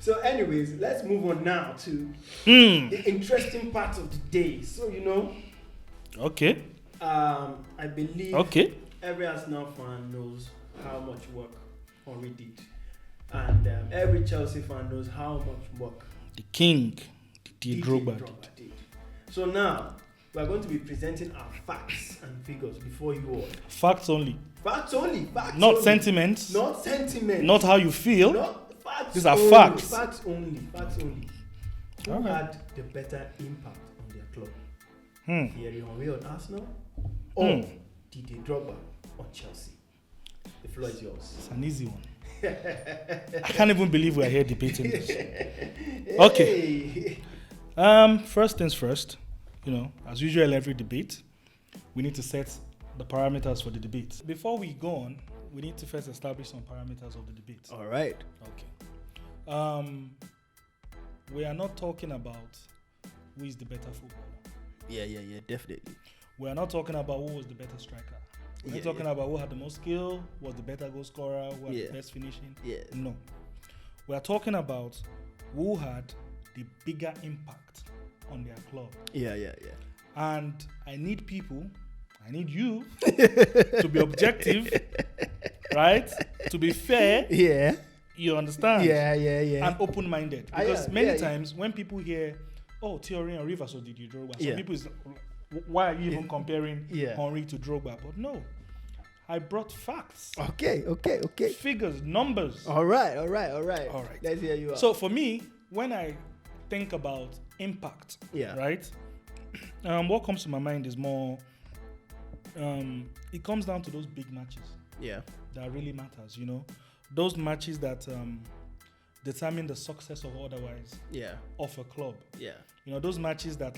So, anyways, let's move on now to the interesting part of the day. So, Okay. I believe every Arsenal fan knows how much work Henry did. And every Chelsea fan knows how much work The king, Didier Drogba did. So now, we are going to be presenting our facts and figures before you all. Facts only. Facts only. Facts Not only. sentiments. Not sentiments. Not how you feel. Not facts. These are only. facts. Facts only. Facts only. Who had the better impact on their club? Thierry Henry of Arsenal or Didier Drogba of Chelsea? The floor is yours. It's an easy one. I can't even believe we're here debating this. Okay. First things first, as usual, every debate, we need to set the parameters for the debate. Before we go on, we need to first establish some parameters of the debate. All right. Okay. We are not talking about who is the better footballer. Yeah, definitely. We are not talking about who was the better striker. We're not talking about who had the most skill, was the better goal scorer, who had the best finishing. Yeah. No. We are talking about who had the bigger impact on their club. Yeah. And I need you to be objective, right? To be fair. Yeah. You understand? Yeah. And open-minded. Because many times when people hear, Thierry Henry versus Didier Drogba, some people is, why are you even comparing Henry to Drogba? But no. I brought facts. Okay. Figures, numbers. All right. Let's hear you out. So for me, when I think about impact, right? What comes to my mind is more, it comes down to those big matches. Yeah. That really matters, Those matches that determine the success or otherwise of a club. Yeah. Those matches that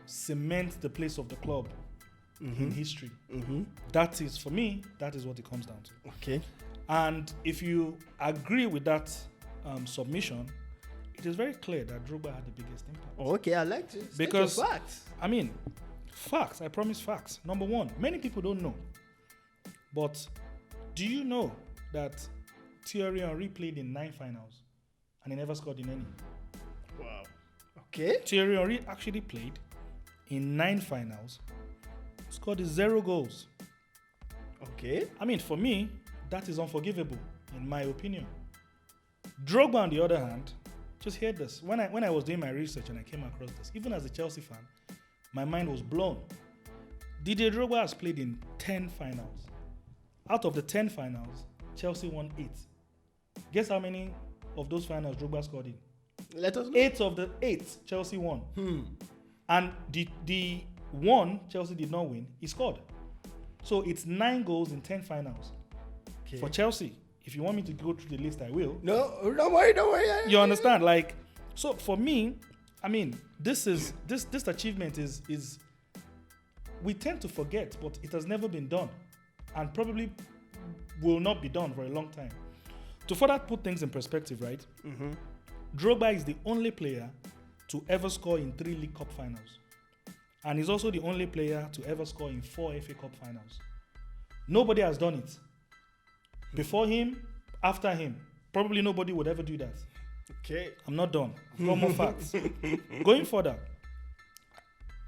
cement the place of the club in history. That is, for me, that is what it comes down to. Okay. And if you agree with that submission, it is very clear that Drogba had the biggest impact. Okay, I like to. Because facts. Facts. I promise facts. Number one, many people don't know. But do you know that Thierry Henry played in 9 finals and he never scored in any? Wow. Okay. Thierry Henry actually played in 9 finals, scored 0 goals. Okay. For me, that is unforgivable, in my opinion. Drogba, on the other hand, just hear this. When I was doing my research and I came across this, even as a Chelsea fan, my mind was blown. Didier Drogba has played in 10 finals. Out of the 10 finals, Chelsea won 8. Guess how many of those finals Drogba scored in? Let us know. 8 of the 8 Chelsea won. And the one Chelsea did not win, he scored. So it's 9 goals in 10 finals for Chelsea. If you want me to go through the list, I will. No, don't worry. You understand? So for me, this achievement is we tend to forget, but it has never been done, and probably will not be done for a long time. To further put things in perspective, right? Drogba is the only player to ever score in 3 League Cup finals, and he's also the only player to ever score in 4 FA Cup finals. Nobody has done it. Before him, after him, probably nobody would ever do that. Okay. I'm not done. One more facts. Going further,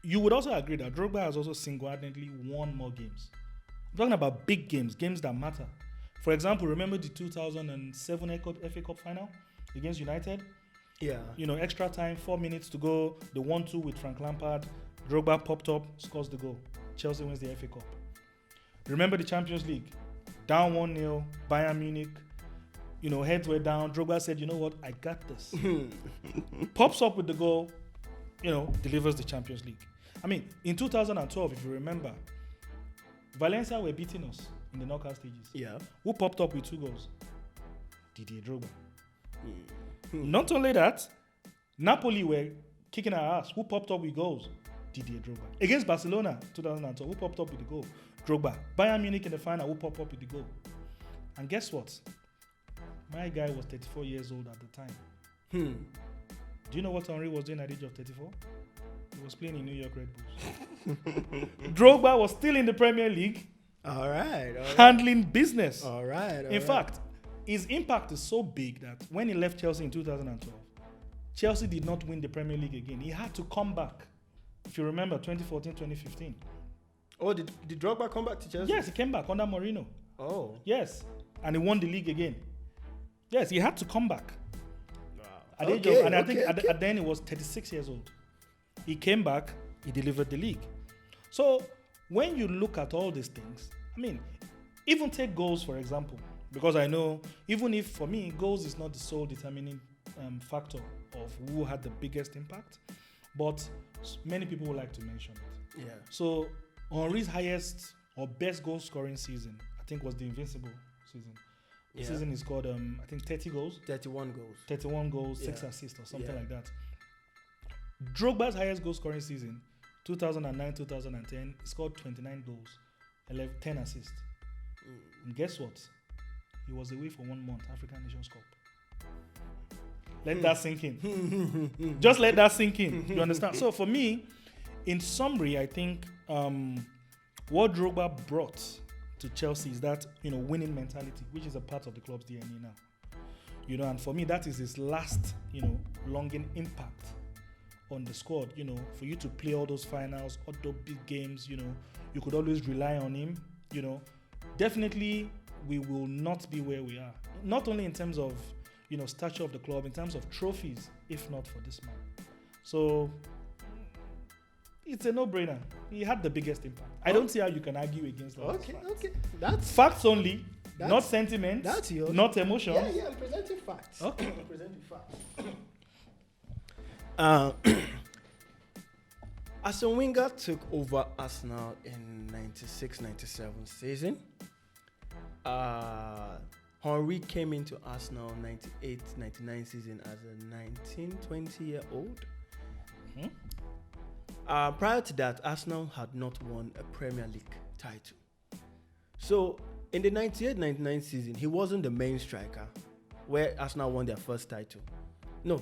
you would also agree that Drogba has also single-handedly won more games. I'm talking about big games that matter. For example, remember the 2007 FA Cup final against United? Yeah. Extra time, 4 minutes to go, the 1-2 with Frank Lampard, Drogba popped up, scores the goal. Chelsea wins the FA Cup. Remember the Champions League? Down 1-0, Bayern Munich, heads were down. Drogba said, you know what, I got this. Pops up with the goal, delivers the Champions League. In 2012, if you remember, Valencia were beating us in the knockout stages. Yeah. Who popped up with 2 goals? Didier Drogba. Not only that, Napoli were kicking our ass. Who popped up with goals? Didier Drogba. Against Barcelona, 2012, who popped up with the goal? Drogba. Bayern Munich in the final, who popped up with the goal? And guess what? My guy was 34 years old at the time. Do you know what Henry was doing at the age of 34? He was playing in New York Red Bulls. Drogba was still in the Premier League. All right. Handling business. All right. In fact, his impact is so big that when he left Chelsea in 2012, Chelsea did not win the Premier League again. He had to come back. If you remember, 2014, 2015. Oh, did Drogba come back to Chelsea? Yes, he came back under Mourinho. Oh. Yes. And he won the league again. Yes, he had to come back. Wow. At the age of, and I think at then he was 36 years old. He came back, he delivered the league. So when you look at all these things, I mean, even take goals, for example, because I know, even if for me, goals is not the sole determining factor of who had the biggest impact, but many people would like to mention it. Yeah. So Henry's highest or best goal scoring season, I think, was the Invincible season. The season is called, I think, 30 goals. 31 goals. 31 goals, 6 assists or something like that. Drogba's highest goal scoring season, 2009-2010, he scored 29 goals, 10 assists. And guess what? He was away for 1 month, African Nations Cup. Let that sink in. Just let that sink in. You understand? So for me, in summary, I think what Drogba brought to Chelsea is that, winning mentality, which is a part of the club's DNA now. And for me, that is his last, longing impact on the squad. For you to play all those finals, all those big games, you could always rely on him. Definitely we will not be where we are. Not only in terms of, stature of the club, in terms of trophies, if not for this man. So it's a no-brainer. He had the biggest impact. I don't see how you can argue against that. Okay. That's facts only, not sentiment. That's yours. Not emotion. Yeah, I'm presenting facts. Okay. I'm presenting facts. Arsene Wenger took over Arsenal in 96-97 season. Henry came into Arsenal 98-99 season as a 19-20-year-old. Prior to that, Arsenal had not won a Premier League title. So in the 98-99 season, he wasn't the main striker, where Arsenal won their first title. No,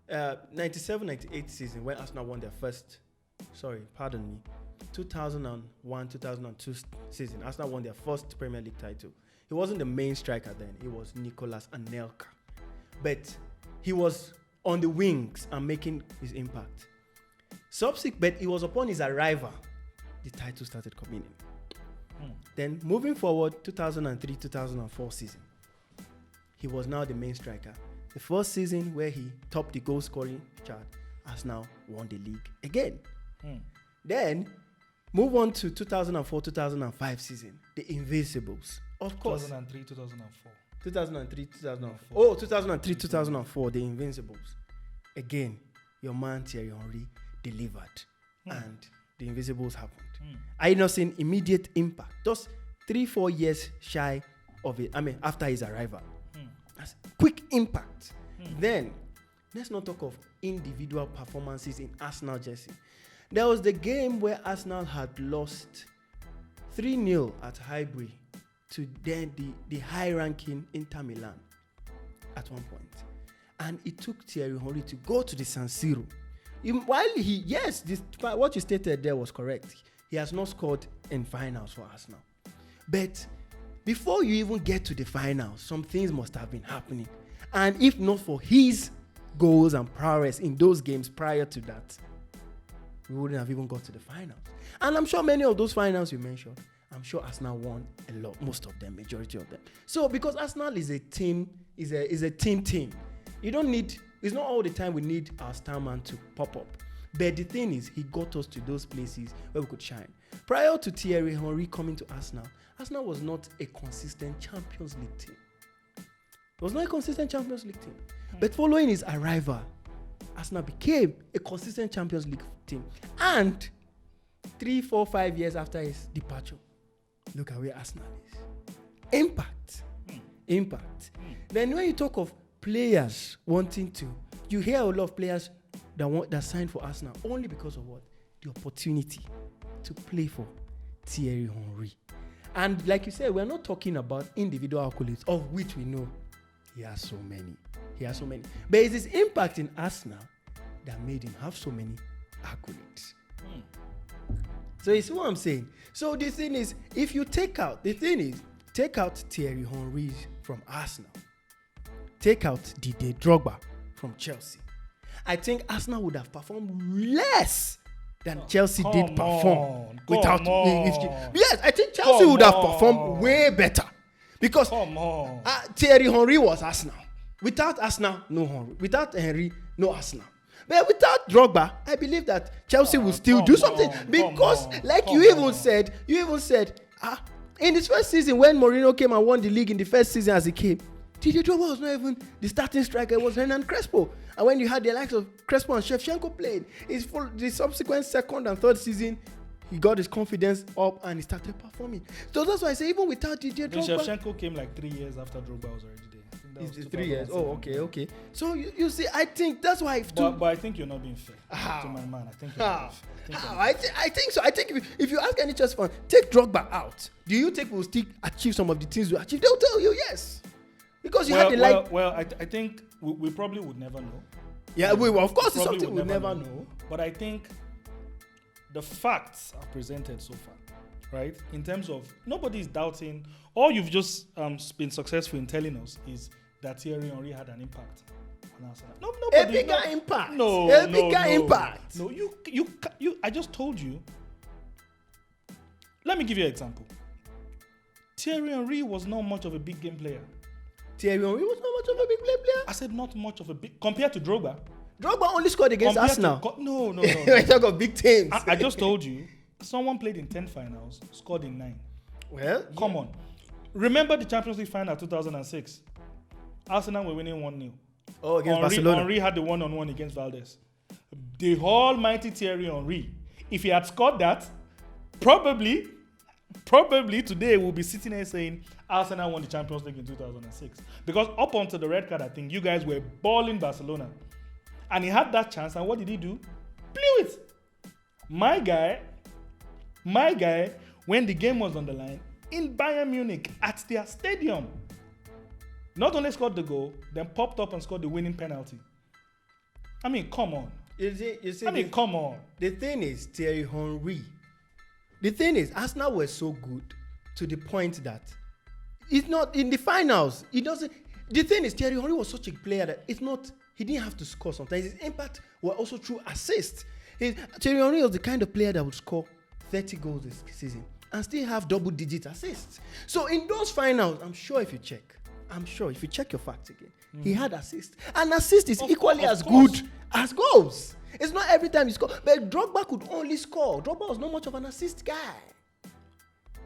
97-98 season, when Arsenal won their first, 2001-2002 season, Arsenal won their first Premier League title. He wasn't the main striker then. It was Nicolas Anelka. But he was on the wings and making his impact. But it was upon his arrival, the title started coming in. Then moving forward, 2003-2004 season, he was now the main striker. The first season where he topped the goal scoring chart, Arsenal won the league again. Then move on to 2004-2005 season, the Invincibles. Of course. 2003-2004. Oh, 2003-2004, the Invincibles. Again, your man Thierry Henry delivered, and the Invincibles happened. I not seen immediate impact. Just 3-4 years shy of it. After his arrival, that's quick impact. Then let's not talk of individual performances in Arsenal jersey. There was the game where Arsenal had lost 3-0 at Highbury to then the high-ranking Inter Milan at one point. And it took Thierry Henry to go to the San Siro. What you stated there was correct. He has not scored in finals for Arsenal. But before you even get to the finals, some things must have been happening. And if not for his goals and prowess in those games prior to that, we wouldn't have even got to the finals. And I'm sure many of those finals you mentioned, I'm sure Arsenal won a lot, most of them, majority of them. So because Arsenal is a team, is a team. You don't need, it's not all the time we need our star man to pop up. But the thing is, he got us to those places where we could shine. Prior to Thierry Henry coming to Arsenal, Arsenal was not a consistent Champions League team. It was not a consistent Champions League team. But following his arrival, Arsenal became a consistent Champions League team. And 3, 4, 5 years after his departure, look at where Arsenal is. Impact. Then when you talk of players wanting to, you hear a lot of players that signed for Arsenal only because of what? The opportunity to play for Thierry Henry. And like you said, we're not talking about individual accolades, of which we know he has so many. But it's his impact in Arsenal that made him have so many accolades. So you see what I'm saying? So the thing is, if you take out Thierry Henry from Arsenal, take out Didier Drogba from Chelsea, I think Arsenal would have performed less than Chelsea did perform. Yes, I think Chelsea would have performed way better. Because Thierry Henry was Arsenal. Without Arsenal, no Henry. Without Henry, no Arsenal. But without Drogba, I believe that Chelsea will still do something. Because, you even said, in his first season, when Mourinho came and won the league in the first season as he came, Didier Drogba was not even the starting striker. It was Hernan Crespo. And when you had the likes of Crespo and Shevchenko playing, the subsequent second and third season, he got his confidence up and he started performing. So that's why I say, even without Didier Drogba... Shevchenko came 3 years after Drogba was already there. It's 3 years. Oh, okay. So you see, I think that's why... But I think you're not being fair to my man. I think you're not being fair. I think so. I think if you ask any Chelsea fan, take Drogba out, do you think we'll still achieve some of the things we achieved? They'll tell you yes. Because you had the light... Well, I think we probably would never know. Yeah, of course it's something we'll never know. But I think the facts are presented so far, right? In terms of nobody's doubting. All you've just been successful in telling us is that Thierry Henry had an impact on Arsenal. A bigger impact. Impact. No, you. I just told you. Let me give you an example. Thierry Henry was not much of a big game player. Thierry Henry was not much of a big player? I said not much of a big... Compared to Drogba. Drogba only scored against Arsenal. No. I talk of big teams. I just told you, someone played in 10 finals, scored in 9. Well, come on. Remember the Champions League final 2006? Arsenal were winning 1-0. Oh, against Barcelona. Henry had the one-on-one against Valdez. The almighty Thierry Henry. If he had scored that, probably today we'll be sitting here saying Arsenal won the Champions League in 2006. Because up until the red card, I think you guys were balling Barcelona. And he had that chance, and what did he do? Blew it. My guy, when the game was on the line, in Bayern Munich, at their stadium, not only scored the goal, then popped up and scored the winning penalty. I mean, come on. Come on. The thing is, Thierry Henry. The thing is, Arsenal were so good to the point that it's not in the finals. It doesn't. The thing is, Thierry Henry was such a player that it's not. He didn't have to score sometimes. His impact was also through assists. Thierry Henry was the kind of player that would score 30 goals this season and still have double-digit assists. So in those finals, I'm sure if you check your facts again, he had assists. And assist is equally as good as goals. It's not every time you score. But Drogba could only score. Drogba was not much of an assist guy.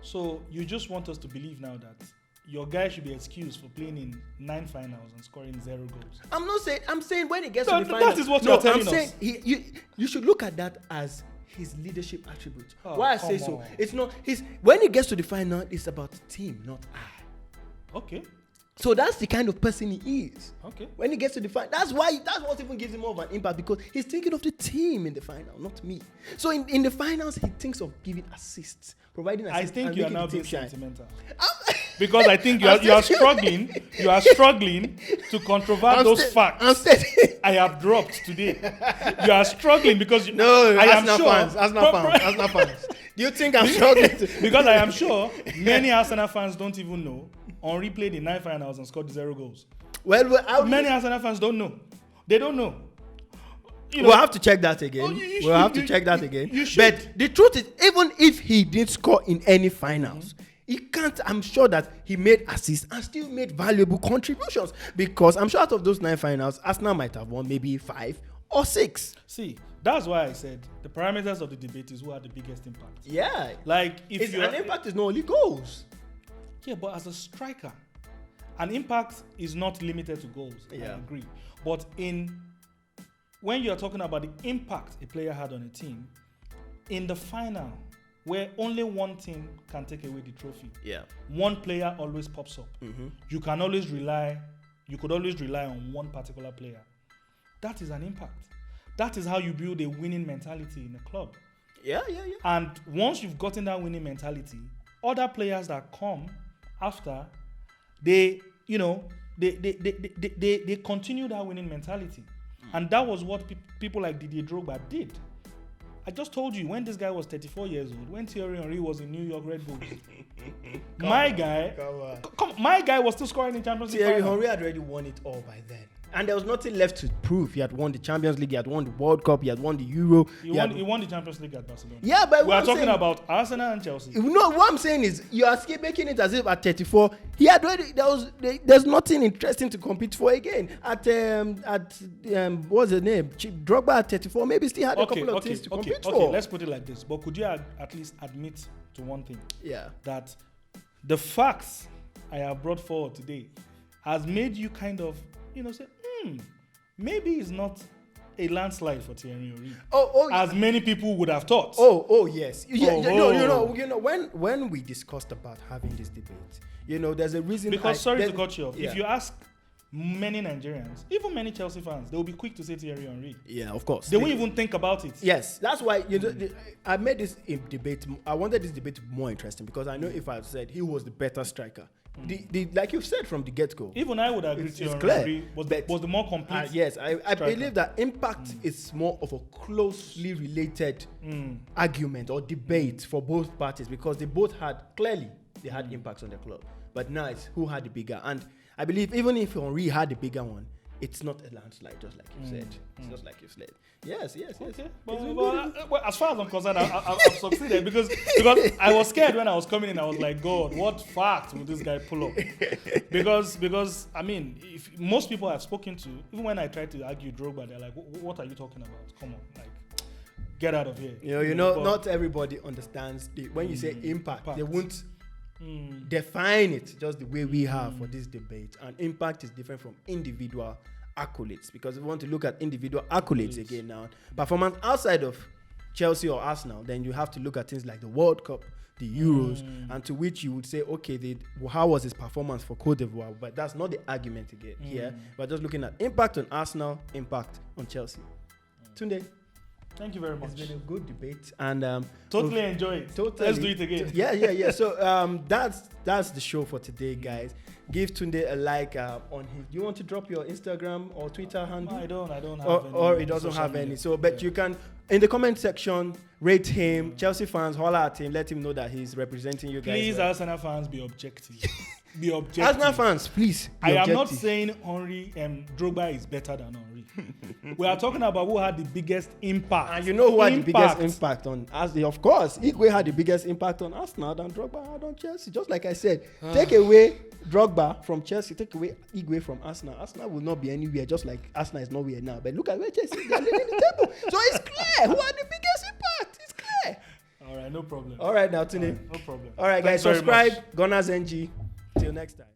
So you just want us to believe now that your guy should be excused for playing in 9 finals and scoring 0 goals. I'm saying when he gets to the final. That is what you're telling us. You should look at that as his leadership attribute. Why I say so? It's not when he gets to the final, it's about the team, not I. Okay. So that's the kind of person he is. Okay. When he gets to the final, that's what even gives him more of an impact, because he's thinking of the team in the final, not me. So in the finals, he thinks of giving assists, providing assists. I think you are now being sentimental. Because I think you are struggling to controvert those facts I have dropped today. You are struggling because Arsenal fans. Do you think I'm struggling? Because I am sure many Arsenal fans don't even know Henry played in 9 finals and scored 0 goals. Well, many Arsenal fans don't know. They don't know. We'll have to check that again. But the truth is, even if he didn't score in any finals, he can't. I'm sure that he made assists and still made valuable contributions, because I'm sure out of those 9 finals, Arsenal might have won maybe 5 or 6. See, that's why I said the parameters of the debate is who had the biggest impact. Yeah. An impact is not only goals. Yeah, but as a striker, an impact is not limited to goals. Yeah. I agree. But when you're talking about the impact a player had on a team, in the final, where only one team can take away the trophy, one player always pops up. Mm-hmm. You could always rely on one particular player. That is an impact. That is how you build a winning mentality in a club. Yeah. And once you've gotten that winning mentality, other players that come after, they continue that winning mentality. And that was what people like Didier Drogba did. I just told you when this guy was 34 years old, when Thierry Henry was in New York Red Bulls. my guy was still scoring in Champions League. Thierry Henry had already won it all by then. And there was nothing left to prove. He had won the Champions League, he had won the World Cup, he had won the Euro. He won the Champions League at Barcelona. Yeah, but we are talking about Arsenal and Chelsea. No, what I'm saying is you are making it as if at 34 he had already there's nothing interesting to compete for again. At what's the name? Drogba at 34 maybe still had a couple of things to compete for. Okay, let's put it like this. But could you at least admit to one thing? Yeah. That the facts I have brought forward today has made you kind of, say, maybe it's not a landslide for Thierry Henry. As many people would have thought. Yes. When we discussed about having this debate, there's a reason. Because sorry to cut you off. Yeah. If you ask many Nigerians, even many Chelsea fans, they will be quick to say Thierry Henry. Yeah, of course. They won't even think about it. Yes, that's why I made this debate. I wanted this debate to be more interesting because I know if I said he was the better striker. Like you've said from the get-go. Even I would agree to Henry was the more complete. Yes, I believe that impact is more of a closely related argument or debate for both parties because they both had impacts on the club. But now it's who had the bigger. And I believe even if Henry had the bigger one, it's not a landslide, just like you said. It's just like you said. Yes. Okay. But as far as I'm concerned, I've succeeded because I was scared when I was coming in. I was like, God, what fact will this guy pull up? Because I mean, if most people I've spoken to, even when I try to argue Drogba, they're like, what are you talking about? Come on, like, get out of here. Not everybody understands when you say impact, they won't define it just the way we have for this debate. And impact is different from individual accolades because if we want to look at individual accolades again now, performance outside of Chelsea or Arsenal, then you have to look at things like the World Cup, the Euros, and to which you would say, okay, how was his performance for Cote d'Ivoire? But that's not the argument again here. We're just looking at impact on Arsenal, impact on Chelsea. Tunde, thank you very much. It's been a good debate and totally enjoy it. Totally. Let's do it again. Yeah. So that's the show for today, guys. Give Tunde a like on his. Do you want to drop your Instagram or Twitter handle? No, I don't have any. Or it doesn't have any. So, but you can in the comment section rate him. Chelsea fans, holler at him. Let him know that he's representing you guys. Please, Arsenal fans, be objective. Be objective. Arsenal fans, please. I am not saying Henry Drogba is better than Henry. We are talking about who had the biggest impact. And you know who had the biggest impact on Arsenal? Of course, Igwe had the biggest impact on Arsenal than Drogba had on Chelsea. Just like I said, take away Drogba from Chelsea, take away Igwe from Arsenal. Arsenal will not be anywhere, just like Arsenal is nowhere now. But look at where Chelsea they are leading the table. So it's clear who had the biggest impact. It's clear. All right, no problem. All right, now Tunde. No problem. All right, guys, subscribe. Gunners NG. Till next time.